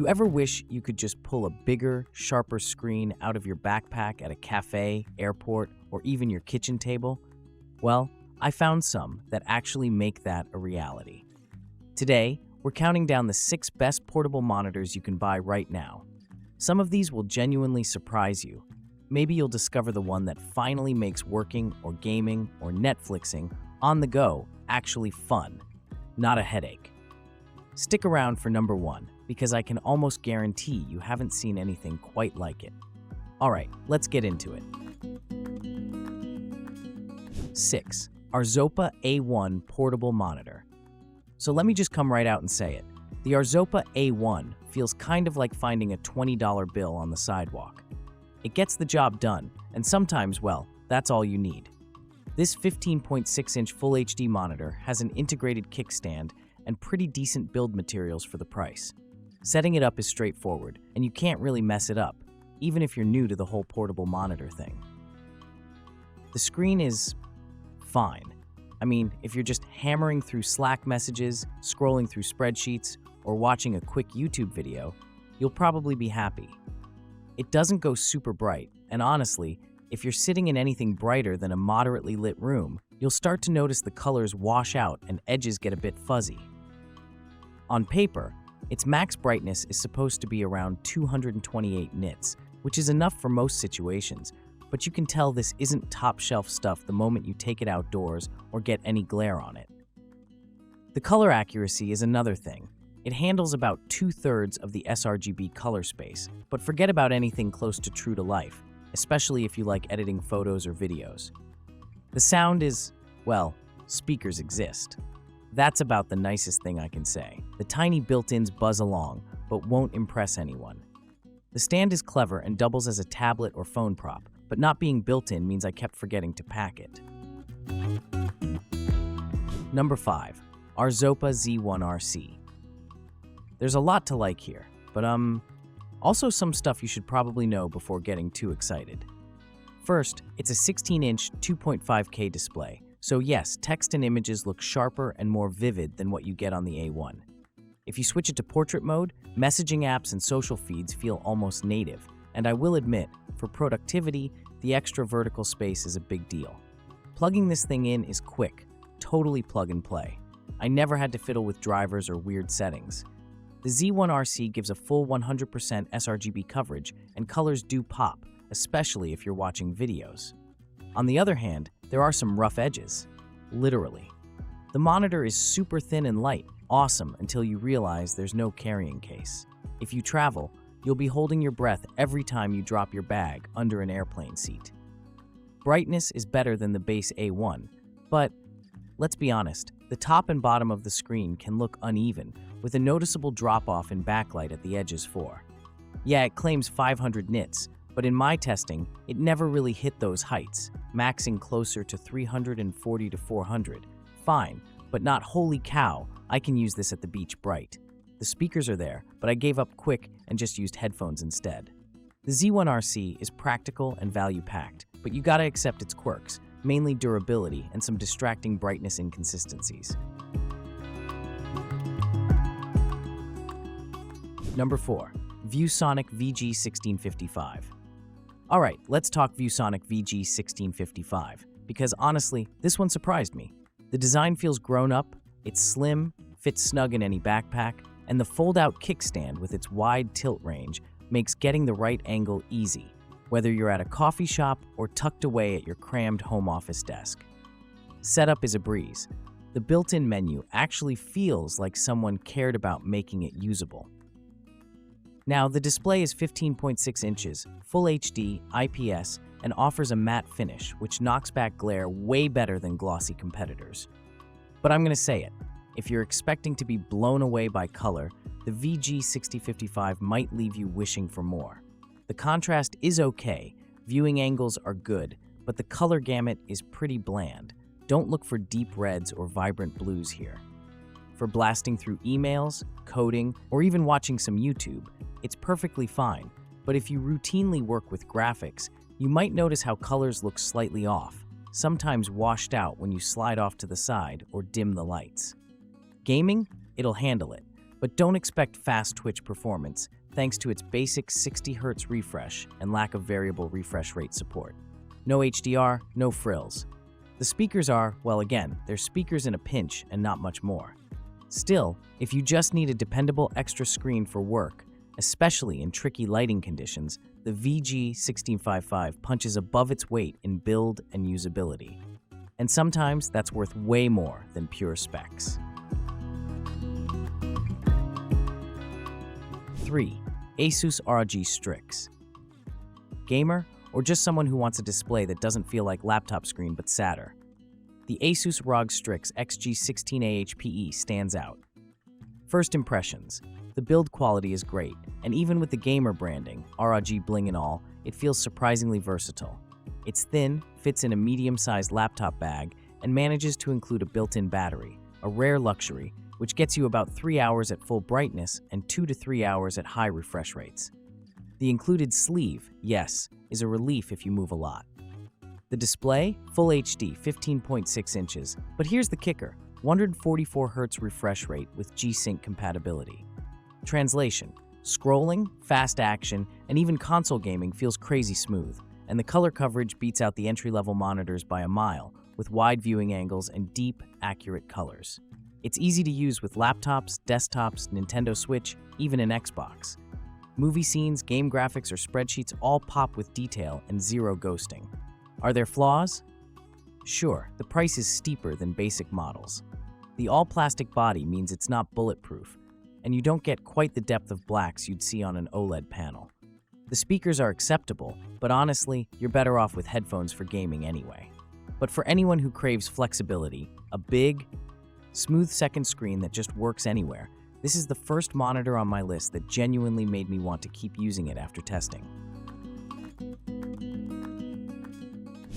you ever wish you could just pull a bigger, sharper screen out of your backpack at a cafe, airport, or even your kitchen table? Well, I found some that actually make that a reality. Today, we're counting down the 6 best portable monitors you can buy right now. Some of these will genuinely surprise you. Maybe you'll discover the one that finally makes working or gaming or Netflixing on the go actually fun, not a headache. Stick around for number 1, because I can almost guarantee you haven't seen anything quite like it. Alright, let's get into it. 6. Arzopa A1 Portable Monitor. So let me just come right out and say it. The Arzopa A1 feels kind of like finding a $20 bill on the sidewalk. It gets the job done, and sometimes, well, that's all you need. This 15.6-inch Full HD monitor has an integrated kickstand and pretty decent build materials for the price. Setting it up is straightforward, and you can't really mess it up, even if you're new to the whole portable monitor thing. The screen is fine. I mean, if you're just hammering through Slack messages, scrolling through spreadsheets, or watching a quick YouTube video, you'll probably be happy. It doesn't go super bright, and honestly, if you're sitting in anything brighter than a moderately lit room, you'll start to notice the colors wash out and edges get a bit fuzzy. On paper, its max brightness is supposed to be around 228 nits, which is enough for most situations, but you can tell this isn't top-shelf stuff the moment you take it outdoors or get any glare on it. The color accuracy is another thing. It handles about 2/3 of the sRGB color space, but forget about anything close to true to life, especially if you like editing photos or videos. The sound is, well, speakers exist. That's about the nicest thing I can say. The tiny built-ins buzz along, but won't impress anyone. The stand is clever and doubles as a tablet or phone prop, but not being built-in means I kept forgetting to pack it. Number 5. Arzopa Z1RC. There's a lot to like here, but also some stuff you should probably know before getting too excited. First, it's a 16-inch 2.5K display, so yes, text and images look sharper and more vivid than what you get on the A1. If you switch it to portrait mode, messaging apps and social feeds feel almost native, and I will admit, for productivity, the extra vertical space is a big deal. Plugging this thing in is quick, totally plug and play. I never had to fiddle with drivers or weird settings. The Z1RC gives a full 100% sRGB coverage, and colors do pop, especially if you're watching videos. On the other hand, there are some rough edges. Literally. The monitor is super thin and light, awesome until you realize there's no carrying case. If you travel, you'll be holding your breath every time you drop your bag under an airplane seat. Brightness is better than the base A1, but let's be honest, the top and bottom of the screen can look uneven, with a noticeable drop-off in backlight at the edges for. Yeah, it claims 500 nits, but in my testing, it never really hit those heights, maxing closer to 340 to 400. Fine, but not holy cow, I can use this at the beach bright. The speakers are there, but I gave up quick and just used headphones instead. The Z1RC is practical and value-packed, but you gotta accept its quirks, mainly durability and some distracting brightness inconsistencies. Number 4. ViewSonic VG1655. Alright, let's talk ViewSonic VG1655, because honestly, this one surprised me. The design feels grown up, it's slim, fits snug in any backpack, and the fold-out kickstand with its wide tilt range makes getting the right angle easy, whether you're at a coffee shop or tucked away at your crammed home office desk. Setup is a breeze. The built-in menu actually feels like someone cared about making it usable. Now, the display is 15.6 inches, Full HD, IPS, and offers a matte finish, which knocks back glare way better than glossy competitors. But I'm gonna say it, if you're expecting to be blown away by color, the VG1655 might leave you wishing for more. The contrast is okay, viewing angles are good, but the color gamut is pretty bland. Don't look for deep reds or vibrant blues here. For blasting through emails, coding, or even watching some YouTube, it's perfectly fine, but if you routinely work with graphics, you might notice how colors look slightly off, sometimes washed out when you slide off to the side or dim the lights. Gaming? It'll handle it, But don't expect fast twitch performance thanks to its basic 60Hz refresh and lack of variable refresh rate support. No HDR, no frills. The speakers are, well again, they're speakers in a pinch and not much more. Still, if you just need a dependable extra screen for work, especially in tricky lighting conditions, the VG1655 punches above its weight in build and usability. And sometimes that's worth way more than pure specs. 3. ASUS ROG Strix. Gamer, or just someone who wants a display that doesn't feel like laptop screen but sadder? The ASUS ROG Strix XG16AHPE stands out. First impressions. The build quality is great, and even with the gamer branding, ROG bling and all, it feels surprisingly versatile. It's thin, fits in a medium-sized laptop bag, and manages to include a built-in battery, a rare luxury, which gets you about 3 hours at full brightness and 2 to 3 hours at high refresh rates. The included sleeve, yes, is a relief if you move a lot. The display, Full HD, 15.6 inches, but here's the kicker, 144Hz refresh rate with G-Sync compatibility. Translation: scrolling, fast action, and even console gaming feels crazy smooth, and the color coverage beats out the entry-level monitors by a mile, with wide viewing angles and deep, accurate colors. It's easy to use with laptops, desktops, Nintendo Switch, even an Xbox. Movie scenes, game graphics, or spreadsheets all pop with detail and zero ghosting. Are there flaws? Sure, the price is steeper than basic models. The all-plastic body means it's not bulletproof, and you don't get quite the depth of blacks you'd see on an OLED panel. The speakers are acceptable, but honestly, you're better off with headphones for gaming anyway. But for anyone who craves flexibility, a big, smooth second screen that just works anywhere, this is the first monitor on my list that genuinely made me want to keep using it after testing.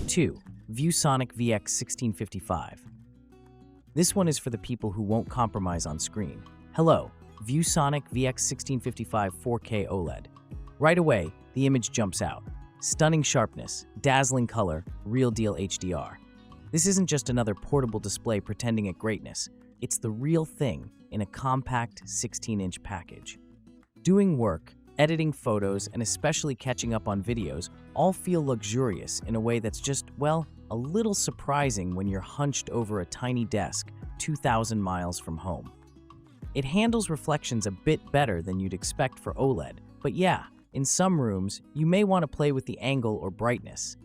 2. ViewSonic VX1655. This one is for the people who won't compromise on screen. Hello, ViewSonic VX1655 4K OLED. Right away, the image jumps out. Stunning sharpness, dazzling color, real deal HDR. This isn't just another portable display pretending at greatness. It's the real thing in a compact 16-inch package. Doing work, editing photos, and especially catching up on videos all feel luxurious in a way that's just, well, a little surprising when you're hunched over a tiny desk 2,000 miles from home. It handles reflections a bit better than you'd expect for OLED, but yeah, in some rooms, you may want to play with the angle or brightness.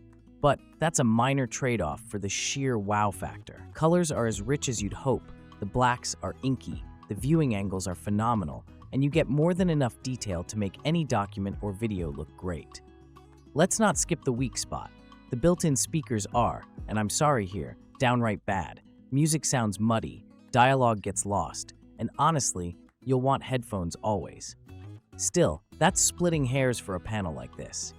But that's a minor trade-off for the sheer wow factor. Colors are as rich as you'd hope, the blacks are inky, the viewing angles are phenomenal, and you get more than enough detail to make any document or video look great. Let's not skip the weak spot. The built-in speakers are, and I'm sorry here, downright bad. Music sounds muddy, dialogue gets lost, and honestly, you'll want headphones always. Still, that's splitting hairs for a panel like this.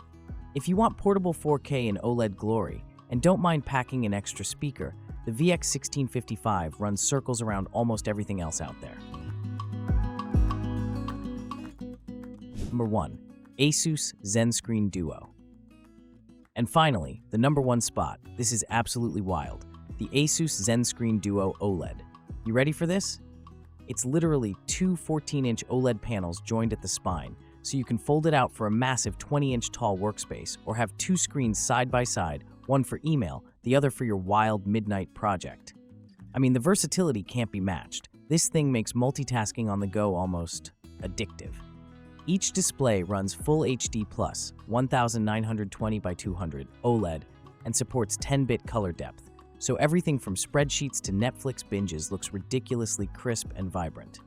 If you want portable 4K in OLED glory, and don't mind packing an extra speaker, the VX1655 runs circles around almost everything else out there. Number 1. ASUS ZenScreen Duo. And finally, the number 1 spot. This is absolutely wild. The ASUS ZenScreen Duo OLED. You ready for this? It's literally two 14-inch OLED panels joined at the spine, so you can fold it out for a massive 20-inch tall workspace or have two screens side by side, one for email, the other for your wild midnight project. I mean, the versatility can't be matched. This thing makes multitasking on the go almost addictive. Each display runs Full HD+, 1920 by 200 OLED, and supports 10-bit color depth, so everything from spreadsheets to Netflix binges looks ridiculously crisp and vibrant.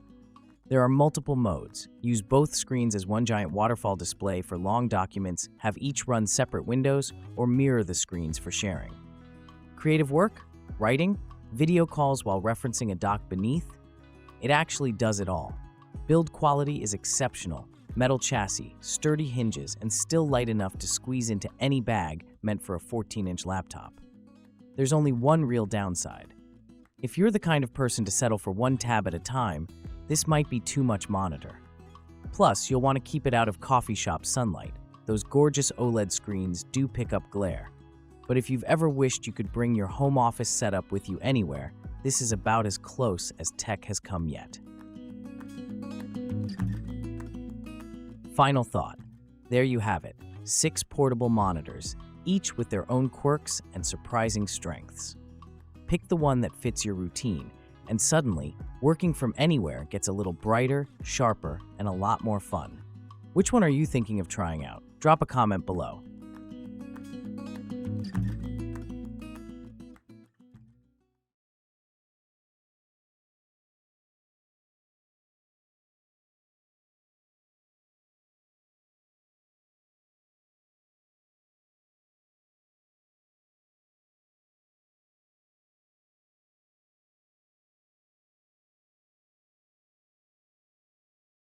There are multiple modes. Use both screens as one giant waterfall display for long documents, have each run separate windows, or mirror the screens for sharing. Creative work? Writing? Video calls while referencing a doc beneath? It actually does it all. Build quality is exceptional. Metal chassis, sturdy hinges, and still light enough to squeeze into any bag meant for a 14-inch laptop. There's only one real downside. If you're the kind of person to settle for one tab at a time, this might be too much monitor. Plus, you'll want to keep it out of coffee shop sunlight. Those gorgeous OLED screens do pick up glare. But if you've ever wished you could bring your home office setup with you anywhere, this is about as close as tech has come yet. Final thought. There you have it, 6 portable monitors, each with their own quirks and surprising strengths. Pick the one that fits your routine, and suddenly, working from anywhere gets a little brighter, sharper, and a lot more fun. Which one are you thinking of trying out? Drop a comment below.